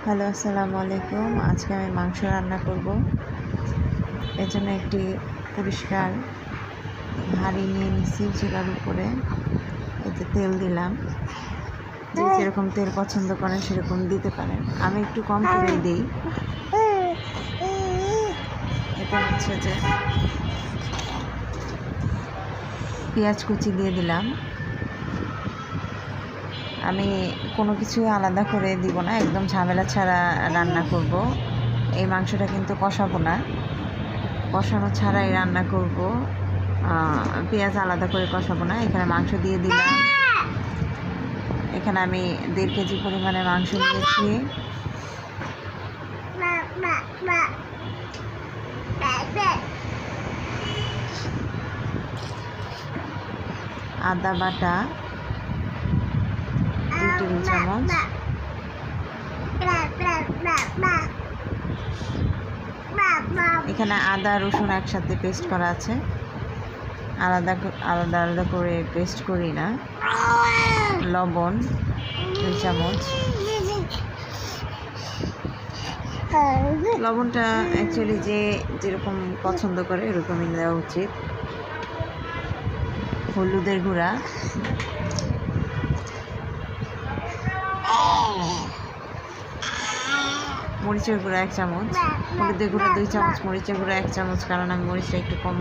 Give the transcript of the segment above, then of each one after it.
Hello, আসসালামু আলাইকুম। আজকে আমি মাংস রান্না করব। এর জন্য একটি পরিষ্কার হাঁড়ি নিয়ে নিচ্ছি চুলার উপরে। এতে তেল দিলাম। যে যেরকম তেল পছন্দ করেন সেরকম দিতে পারেন। আমি একটু কম করেই দিই। এটা হচ্ছে যে পেঁয়াজ কুচি দিয়ে দিলাম। আমি কোনো কিছুই আলাদা করে দিব না, একদম ঝামেলা ছাড়া রান্না করব। এই মাংসটা কিন্তু কষাবো না, কষানো ছাড়াই রান্না করব। পেঁয়াজ আলাদা করে কষাবো না। এখানে মাংস দিয়ে দিলাম। এখানে আমি 1.5 কেজি পরিমাণে মাংস নিয়েছি। আদা বাটা 2 টেবিল চামচ, এখানে আদা রসুন একসাথে পেস্ট করা আছে, আলাদা আলাদা করে পেস্ট করি না। লবণ 2 চামচ। লবণটা অ্যাকচুয়ালি যে যেরকম পছন্দ করে এরকমই দেওয়া উচিত। হলুদের গুঁড়া, মরিচের গুঁড়া 1 চামচ, হলুদের গুঁড়া 2 চামচ, মরিচের গুঁড়া 1 চামচ, কারণ আমি মরিচটা একটু কম,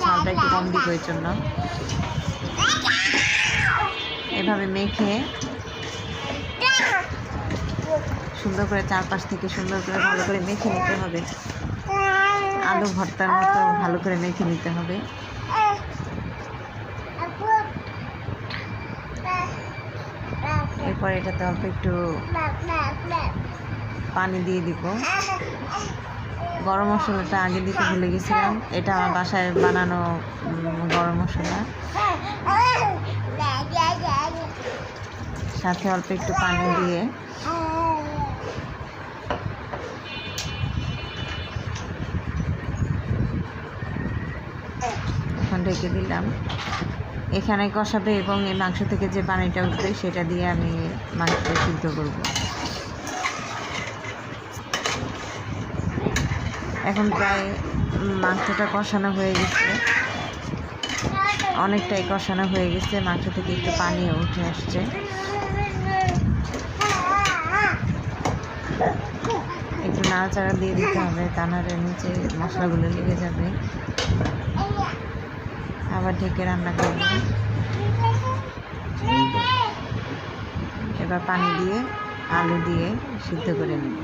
ঝালটা একটু কম দিব এর জন্য। এভাবে মেখে সুন্দর করে চারপাশ থেকে সুন্দর করে ভালো করে মেখে নিতে হবে। আলু ভর্তার মতো ভালো করে মেখে নিতে হবে। এরপর এটাতে অল্প একটু পানি দিয়ে দিব। গরম মশলাটা আগে দিতে ভুলে গেছিলাম। এটা আমার বাসায় বানানো গরম মশলা। সাথে অল্প একটু পানি দিয়ে এখন ঢেকে দিলাম। এখানে কষাবে এবং এই মাংস থেকে যে পানিটা উঠবে সেটা দিয়ে আমি মাংসটা সিদ্ধ করব। এখন প্রায় মাংসটা কষানো হয়ে গেছে, অনেকটাই কষানো হয়ে গেছে। মাংস থেকে একটু পানিও উঠে আসছে। একটু নাড়াচাড়া দিয়ে দিতে হবে, তা নাহলে নিচে মশলাগুলো লেগে যাবে। আবার ঢেকে রান্না করব। এবার পানি দিয়ে আলু দিয়ে সিদ্ধ করে নেব।